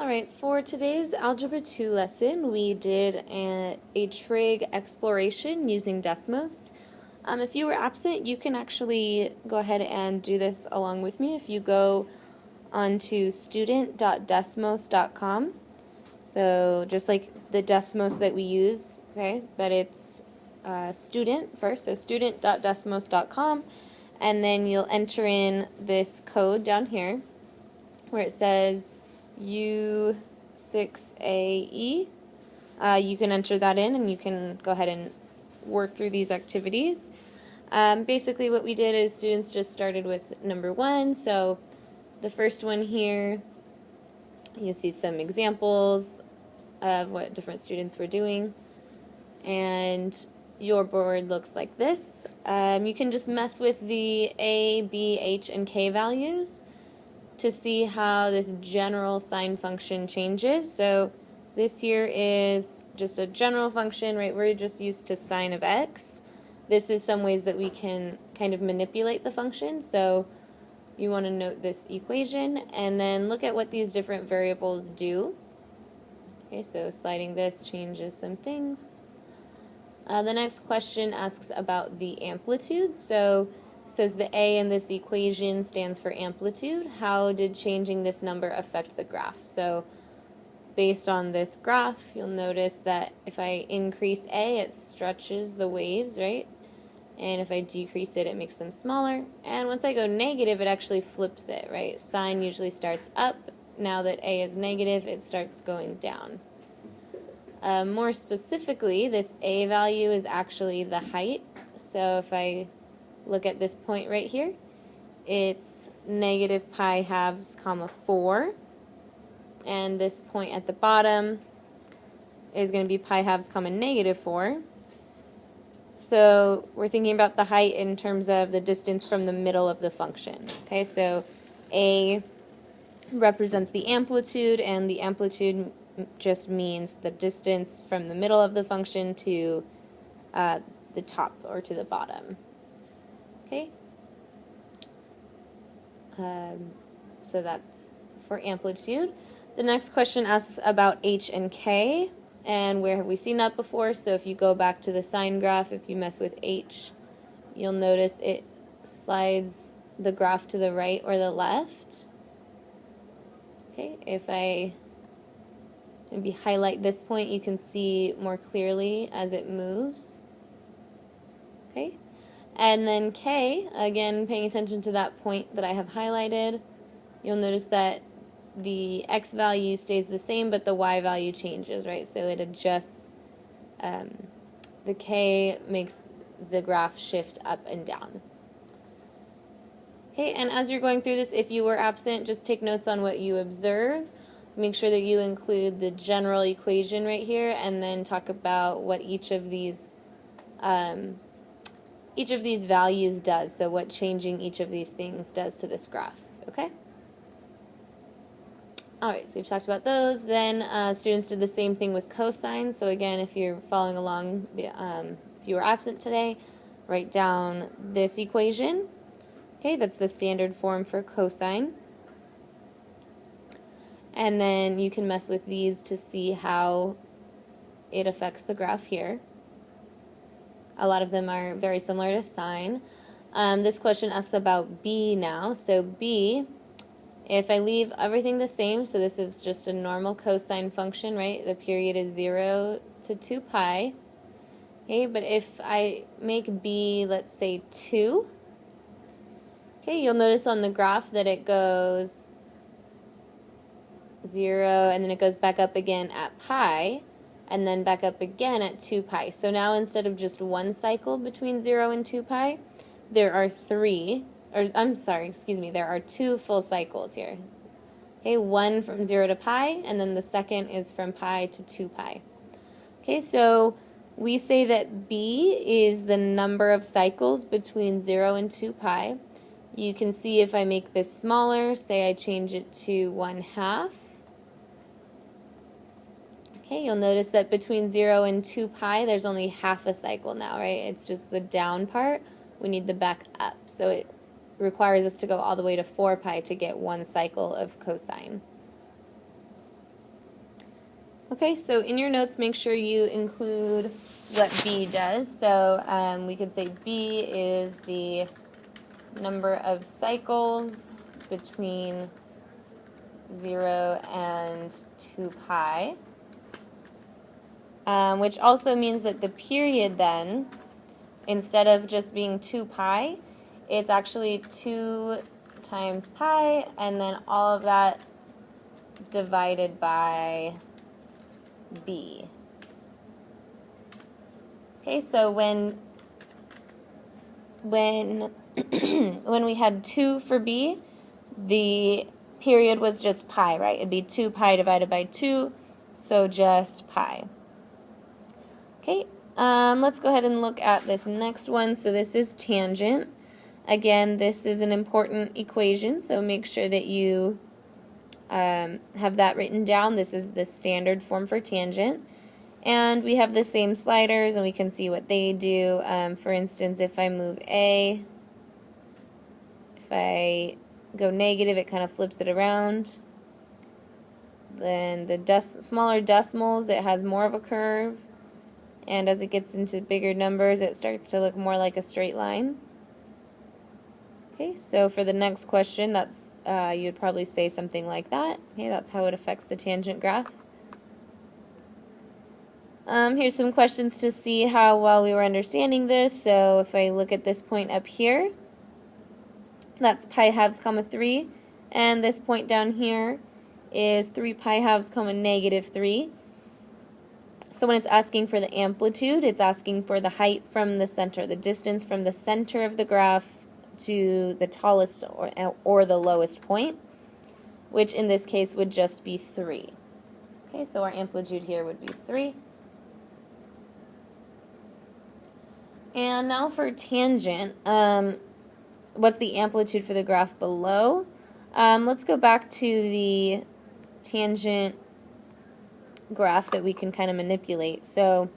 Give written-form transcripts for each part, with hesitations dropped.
Alright, for today's Algebra 2 lesson, we did a trig exploration using Desmos. If you were absent, you can actually go ahead and do this along with me if you go onto student.desmos.com. So just like the Desmos that we use, okay, but it's student first, so student.desmos.com, and then you'll enter in this code down here where it says U6AE. You can enter that in and you can go ahead and work through these activities. Basically what we did is students just started with number 1, so the first one here, you see some examples of what different students were doing, and your board looks like this. You can just mess with the A, B, H, and K values to see how this general sign function changes. So this here is just a general function, right? We're just used to sine of x. This is some ways that we can kind of manipulate the function. So you want to note this equation and then look at what these different variables do. Okay, so sliding this changes some things. The next question asks about the amplitude. So it says the A in this equation stands for amplitude. How did changing this number affect the graph? So based on this graph, you'll notice that if I increase A, it stretches the waves, right? And if I decrease it, it makes them smaller. And once I go negative, it actually flips it, right? Sine usually starts up. Now that A is negative, it starts going down. More specifically, this A value is actually the height. So if I look at this point right here, it's negative pi halves comma 4. And this point at the bottom is going to be pi halves comma negative 4. So we're thinking about the height in terms of the distance from the middle of the function. Okay, so A represents the amplitude, and the amplitude just means the distance from the middle of the function to the top or to the bottom. Okay? So that's for amplitude. The next question asks about H and K, and where have we seen that before? So if you go back to the sine graph, if you mess with H, you'll notice it slides the graph to the right or the left. Okay, if I maybe highlight this point, you can see more clearly as it moves. Okay, and then K, again paying attention to that point that I have highlighted, you'll notice that the x value stays the same, but the y value changes, right? So it adjusts, the K makes the graph shift up and down. Okay, and as you're going through this, if you were absent, just take notes on what you observe. Make sure that you include the general equation right here, and then talk about what each of these values does, so what changing each of these things does to this graph, okay? Alright, so we've talked about those. Then students did the same thing with cosine. So again, if you're following along, if you were absent today, write down this equation. Okay, that's the standard form for cosine. And then you can mess with these to see how it affects the graph here. A lot of them are very similar to sine. This question asks about B now. So B, if I leave everything the same, so this is just a normal cosine function, right? The period is 0 to 2 pi. Okay, but if I make B, let's say 2, okay, you'll notice on the graph that it goes 0, and then it goes back up again at pi, and then back up again at 2 pi. So now instead of just one cycle between 0 and 2 pi, there are there are 2 full cycles here. Okay, one from 0 to pi, and then the second is from pi to 2 pi. Okay, so we say that B is the number of cycles between 0 and 2 pi. You can see if I make this smaller, say I change it to 1/2. Okay, you'll notice that between 0 and 2 pi, there's only half a cycle now, right? It's just the down part. We need the back up. So it requires us to go all the way to 4 pi to get one cycle of cosine. Okay, so in your notes, make sure you include what B does. So we could say B is the number of cycles between 0 and 2 pi, which also means that the period then, instead of just being 2 pi, it's actually 2 times pi, and then all of that divided by B. Okay, so when when we had 2 for B, the period was just pi, right? It'd be 2 pi divided by 2, so just pi. Okay, let's go ahead and look at this next one. So this is tangent. Again, this is an important equation, so make sure that you have that written down. This is the standard form for tangent. And we have the same sliders, and we can see what they do. For instance, if I move A, if I go negative, it kind of flips it around. Then the smaller decimals, it has more of a curve. And as it gets into bigger numbers, it starts to look more like a straight line. Okay, so for the next question, that's you'd probably say something like that. Okay, that's how it affects the tangent graph. Here's some questions to see how well we were understanding this. So if I look at this point up here, that's pi halves comma 3, and this point down here is 3 pi halves comma negative 3. So when it's asking for the amplitude, it's asking for the height from the center, the distance from the center of the graph to the tallest or the lowest point, which in this case would just be 3. Okay, so our amplitude here would be 3. And now for tangent, what's the amplitude for the graph below? Let's go back to the tangent graph that we can kind of manipulate. So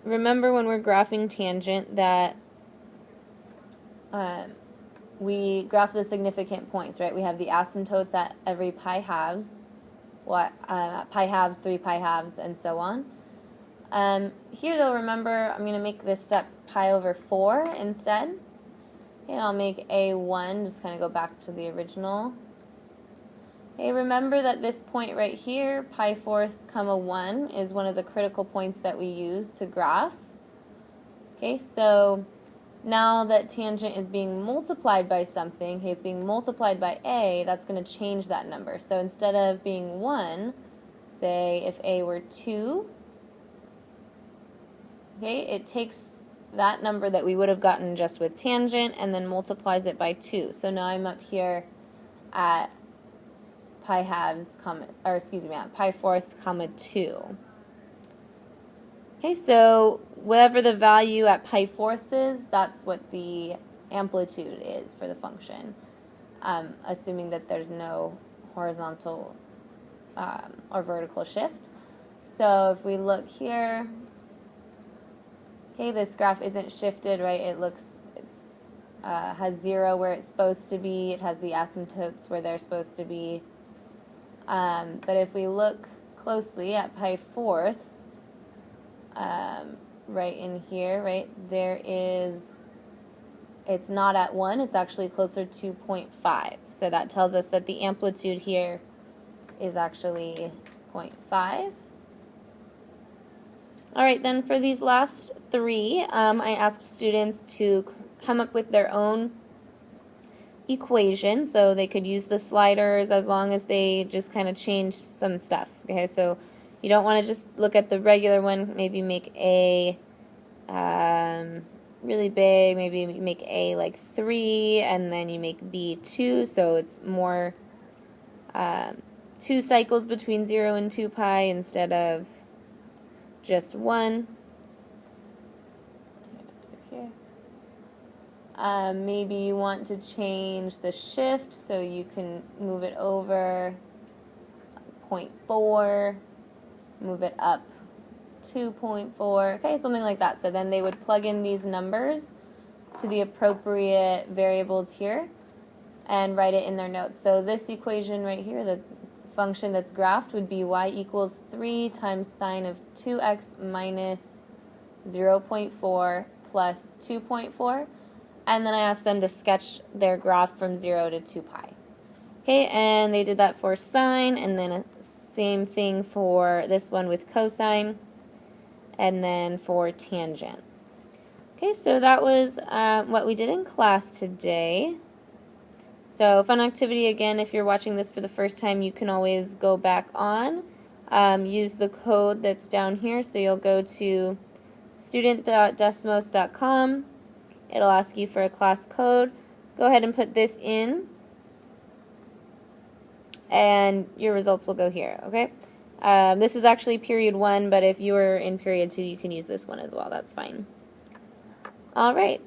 remember when we're graphing tangent that we graph the significant points, right? We have the asymptotes at every pi halves, pi halves, 3 pi halves, and so on. Here though, remember, I'm going to make this step pi over 4 instead. Okay, and I'll make A1, just kind of go back to the original. Okay, remember that this point right here, pi fourths comma 1, is one of the critical points that we use to graph. Okay, so now that tangent is being multiplied by something, okay, it's being multiplied by A, that's going to change that number. So instead of being 1, say if A were 2, okay, it takes that number that we would have gotten just with tangent and then multiplies it by 2. So now I'm up here at pi halves, at pi fourths, comma 2. Okay, so whatever the value at pi fourths is, that's what the amplitude is for the function, assuming that there's no horizontal or vertical shift. So if we look here, okay, this graph isn't shifted, right? It has 0 where it's supposed to be. It has the asymptotes where they're supposed to be. But if we look closely at pi fourths, right in here, right, it's not at 1, it's actually closer to 0.5. So that tells us that the amplitude here is actually 0.5. All right, then for these last 3, I asked students to come up with their own equation, so they could use the sliders as long as they just kind of change some stuff. Okay, so you don't want to just look at the regular one, maybe make A really big, maybe make A like 3, and then you make B 2, so it's more 2 cycles between 0 and 2 pi instead of just 1. Maybe you want to change the shift, so you can move it over 0.4, move it up 2.4, okay, something like that. So then they would plug in these numbers to the appropriate variables here and write it in their notes. So this equation right here, the function that's graphed would be y equals 3 times sine of 2x minus 0.4 plus 2.4. And then I asked them to sketch their graph from 0 to 2 pi. Okay, and they did that for sine, and then same thing for this one with cosine, and then for tangent. Okay, so that was what we did in class today. So fun activity again, if you're watching this for the first time, you can always go back on. Use the code that's down here, so you'll go to student.desmos.com. It'll ask you for a class code. Go ahead and put this in, and your results will go here, okay? This is actually period 1, but if you were in period 2, you can use this one as well. That's fine. All right,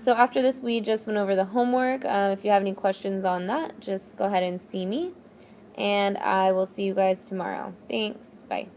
so after this, we just went over the homework. If you have any questions on that, just go ahead and see me, and I will see you guys tomorrow. Thanks. Bye.